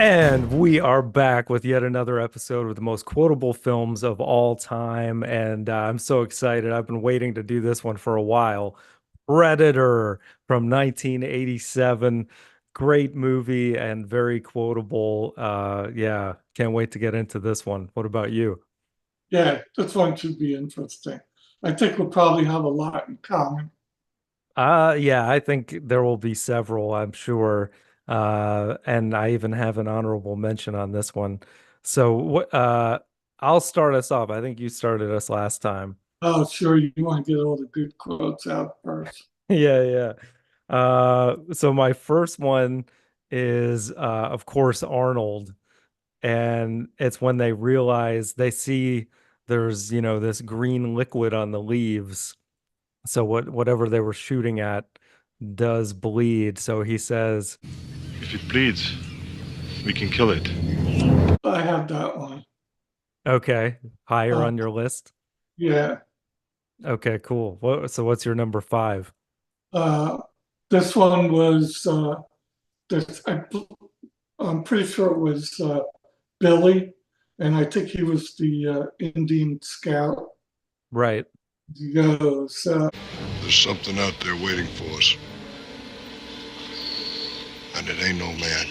And we are back with yet another episode of the most quotable films of all time. And I'm so excited. I've been waiting to do this one for a while. Predator from 1987. Great movie and very quotable. Yeah, can't wait to get into this one. What about you? Yeah, this one should be interesting. I think we'll probably have a lot in common. Yeah, I think there will be several, I'm sure. And I even have an honorable mention on this one. So what I'll start us off. I think you started us last time. Oh, sure, you want to get all the good quotes out first. Yeah, yeah. So my first one is of course Arnold, and it's when they realize they see there's, this green liquid on the leaves. So whatever they were shooting at does bleed. So he says, If it bleeds, we can kill it. I have that one. okay, higher Uh, on your list. yeah, Okay, cool. So what's your number five? uh, this one was this. I'm pretty sure it was Billy, and I think he was the Indian scout. Right. He goes, There's something out there waiting for us. And it ain't no man.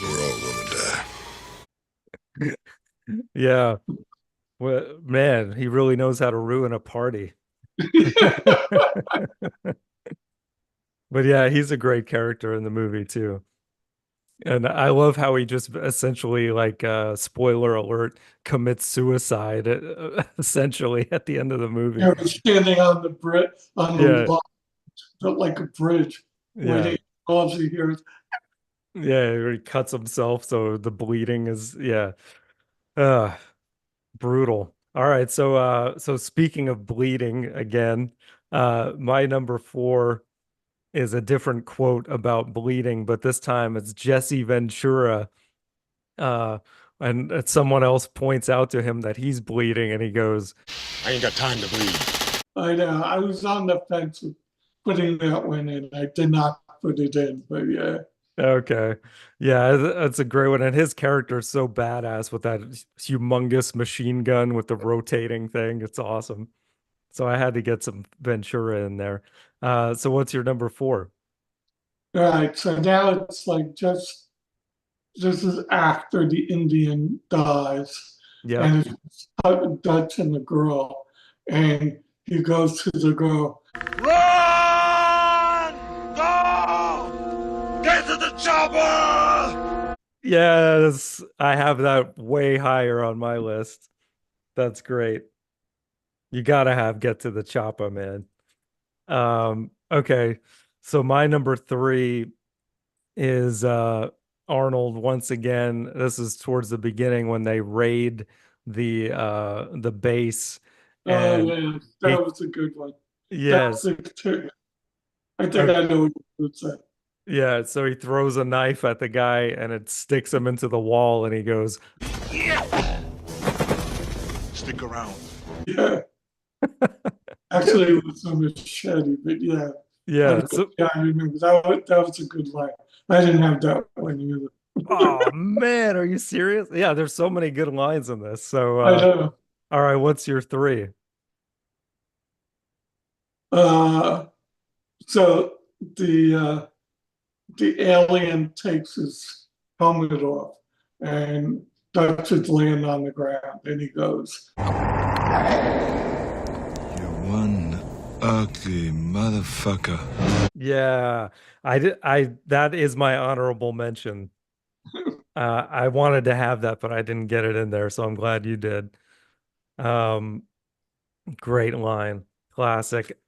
We're all gonna die. Yeah. Well, man, he really knows how to ruin a party. But yeah, he's a great character in the movie too. And I love how he just essentially, like, spoiler alert, commits suicide essentially at the end of the movie. you know, standing on the bridge, on the Yeah, lawn, built like a bridge, yeah, waiting. All he hears, yeah. He cuts himself, so the bleeding is, yeah, uh, brutal. All right, so speaking of bleeding again, my number four is a different quote about bleeding, but this time it's Jesse Ventura. Uh, and someone else points out to him that he's bleeding, and he goes, I ain't got time to bleed. I know. I was on the fence with putting that one in. I did not put it in, but yeah. okay. Yeah, that's a great one. And his character is so badass with that humongous machine gun with the rotating thing. It's awesome. So I had to get some Ventura in there. So what's your number four? All right. So now it's like just this is after the Indian dies, Yep. and it's Dutch and the girl, and he goes to the girl. Run! Go! Get to the chopper! Yes, I have that way higher on my list. That's great. You gotta have Get to the Chopper, man. Okay. So my number three is Arnold once again. This is towards the beginning when they raid the base, Oh and yeah, that he was a good one. That's yes. it too. I think uh, I know what you would say. yeah, so he throws a knife at the guy and it sticks him into the wall, and he goes, Stick around. Yeah, actually, it was a machete, but yeah. yeah, so Yeah, I remember that was a good line. I didn't have that one either. oh man, are you serious? Yeah, there's so many good lines in this. So I know. all right, what's your three? Uh, so the uh, the alien takes his helmet off and Dutch is laying on the ground, and he goes, You one ugly motherfucker. Yeah, I that is my honorable mention. I wanted to have that, but I didn't get it in there, so I'm glad you did. Um, Great line, classic.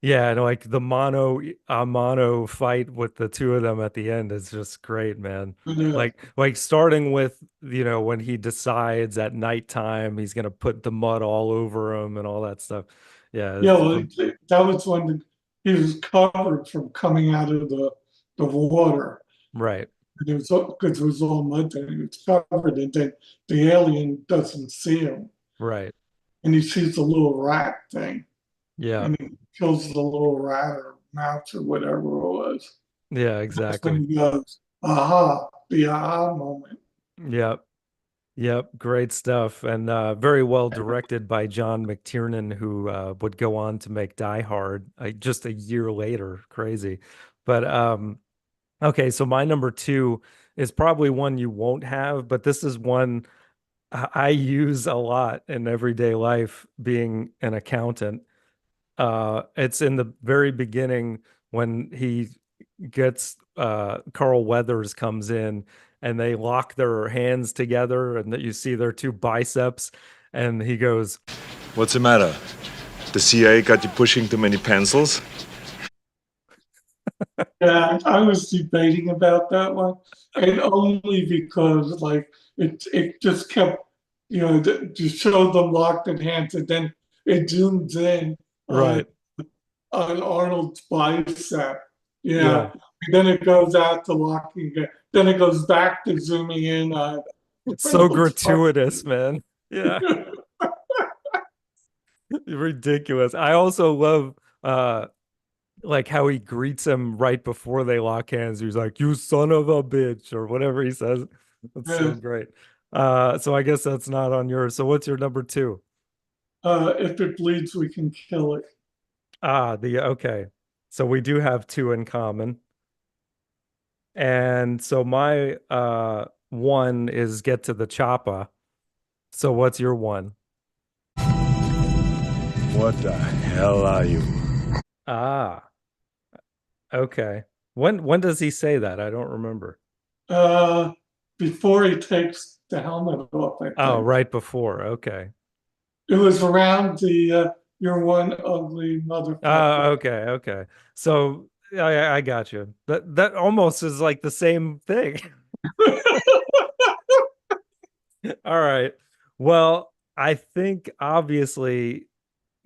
Yeah, and like the mono a mono fight with the two of them at the end is just great, man. yeah, Like starting with, when he decides at nighttime he's gonna put the mud all over him and all that stuff. Yeah, yeah. Well, that was when he was covered from coming out of the water. right. And it was because it was all mud and he was covered, and then the alien doesn't see him. Right. and he sees the little rat thing, Yeah. and he kills the little rat or mouse or whatever it was. Yeah, That's when exactly. he goes, aha, the aha moment. Yep. Yep, great stuff, and very well directed by John McTiernan, who would go on to make Die Hard just a year later. Crazy, but okay. So my number two is probably one you won't have, but this is one I use a lot in everyday life, being an accountant. It's in the very beginning when he gets Carl Weathers comes in and they lock their hands together and that you see their two biceps and he goes, What's the matter? The CIA got you pushing too many pencils? Yeah, I was debating about that one, and only because like it just kept, to show them locked in hands, and then it zooms in on right. Arnold's bicep. Yeah. Yeah, and then it goes out to locking again. Then it goes back to zooming in on It's so Arnold's gratuitous, man. Yeah. bicep. Ridiculous. I also love like how he greets him right before they lock hands. He's like, "You son of a bitch," or whatever he says. That's so Yeah. great. So I guess that's not on yours. So what's your number two? If it bleeds, we can kill it. The okay. So we do have two in common. And so my one is get to the choppa. So what's your one? What the hell are you? Ah, okay. When does he say that? I don't remember. Uh, Before he takes the helmet off, I Oh, think. right before. Okay. It was around the "you're one ugly motherfucker." Okay, okay. So I got you. That almost is like the same thing. All right. Well, I think obviously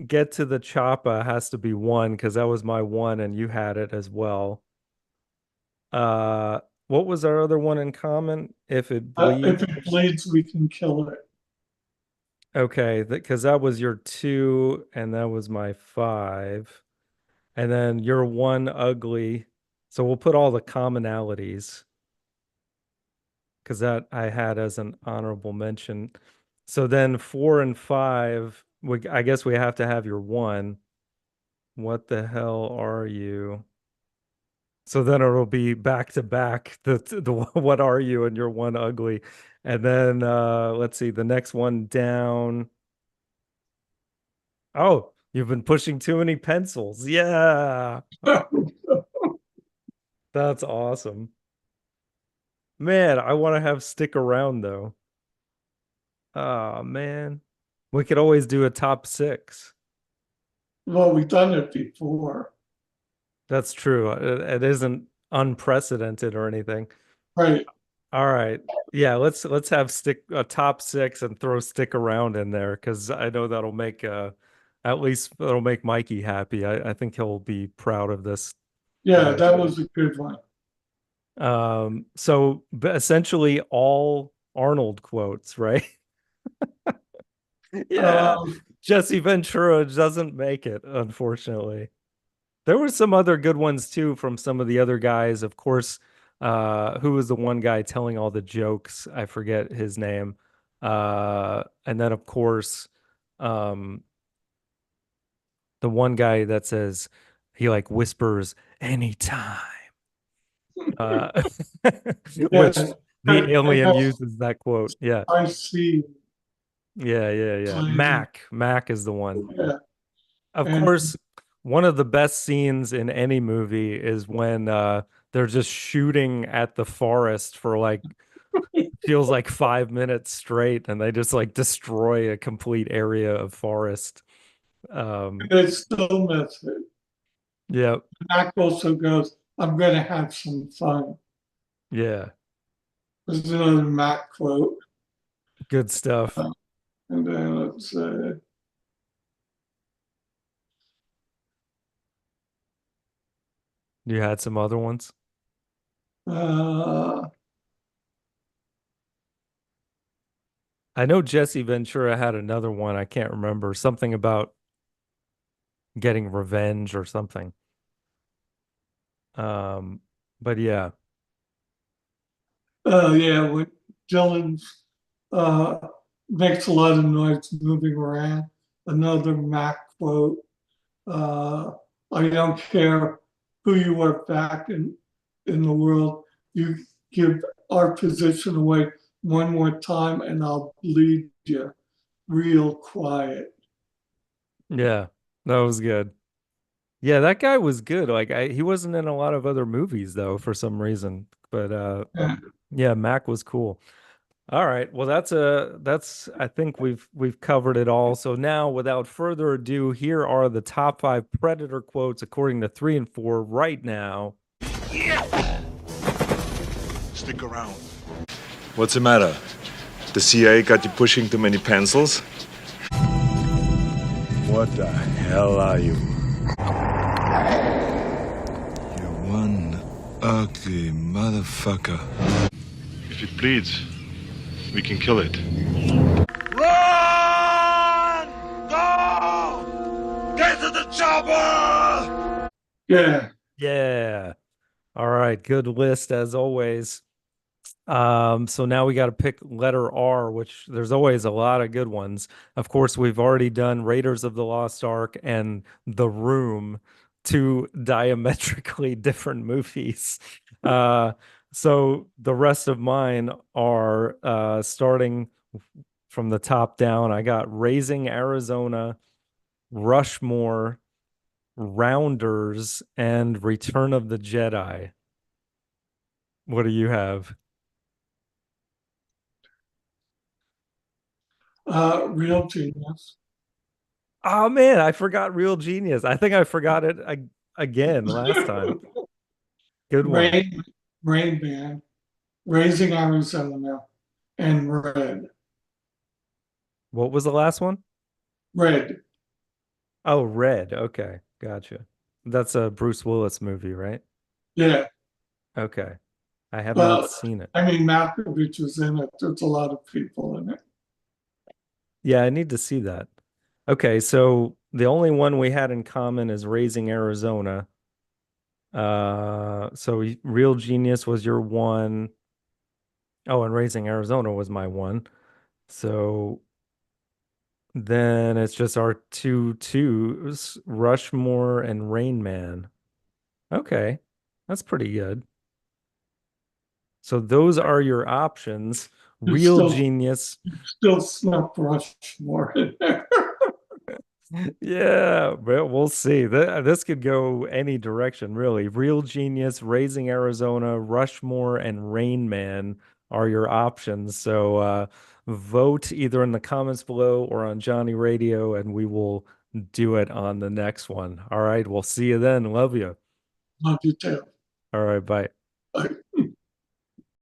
get to the choppa has to be one because that was my one and you had it as well. Uh, what was our other one in common? If it If bleeds. it bleeds, we can kill it. Okay, because that was your two and that was my five. And then your one ugly. So we'll put all the commonalities because that I had as an honorable mention. So then four and five, I guess we have to have your one. What the hell are you? So then it'll be back to back the what are you and your one ugly. And then let's see the next one down. Oh, you've been pushing too many pencils. Yeah. That's awesome. Man, I want to have stick around though. Oh man. We could always do a top six. Well, we've done it before, That's true. It isn't unprecedented or anything. right? All right. Yeah, let's have stick a top six and throw stick around in there because I know that'll make at least that'll make Mikey happy. I think he'll be proud of this Yeah, that eventually. was a good one. So essentially all Arnold quotes, right? Yeah. Um, Jesse Ventura doesn't make it, unfortunately. There were some other good ones too from some of the other guys. Of course, who was the one guy telling all the jokes? I forget his name. And then of course, um, the one guy that says he like whispers anytime, uh, which yeah, the alien that's uses that quote. Yeah, I see. yeah. Mac is the one. Yeah, Of and course, one of the best scenes in any movie is when they're just shooting at the forest for like feels like 5 minutes straight, and they just like destroy a complete area of forest. Um, they still miss it. yeah, Mac also goes, "I'm gonna have some fun." yeah, There's another Mac quote, good stuff. and then it's You had some other ones. uh, I know Jesse Ventura had another one. I can't remember. Something about getting revenge or something. Um, but yeah. Yeah, when Dylan's uh, makes a lot of noise moving around. Another Mac quote. Uh, I don't care who you are back in the world. You give our position away one more time and I'll bleed you real quiet. Yeah. That was good. Yeah, that guy was good. He wasn't in a lot of other movies though for some reason. But Yeah. yeah, Mac was cool. All right. Well, that's I think we've covered it all. So now, without further ado, here are the top 5 Predator quotes according to 3 and 4 right now. Stick around. What's the matter? The CIA got you pushing too many pencils? What the hell are you? You're one ugly motherfucker. If it bleeds, we can kill it. Run! Go! Get to the chopper! Yeah. Yeah. All right. Good list as always. So now we got to pick letter R, which there's always a lot of good ones. Of course, we've already done Raiders of the Lost Ark and The Room, two diametrically different movies. Uh, so the rest of mine are starting from the top down. I got Raising Arizona, Rushmore, Rounders, and Return of the Jedi. What do you have? Real genius. Oh man, I forgot Real Genius. I think I forgot it again last time. Good one. Rain, Rain Man, Raising Arizona, and Red. What was the last one? Red. Oh, Red. Okay, gotcha. That's a Bruce Willis movie, right? Yeah. Okay. I have not Well, seen it. I mean, Malkovich is in it. There's a lot of people in it. Yeah, I need to see that. Okay, so the only one we had in common is Raising Arizona. So Real Genius was your one. Oh, and Raising Arizona was my one. So then it's just our two twos, Rushmore and Rain Man. Okay, that's pretty good. So those are your options. You Real still Genius. still snuck Rushmore in there. Yeah, but we'll see. This could go any direction, really. Real Genius, Raising Arizona, Rushmore, and Rain Man are your options. So vote either in the comments below or on Johnny Radio, and we will do it on the next one. All right, we'll see you then. Love you. Love you too. All right, bye. Bye.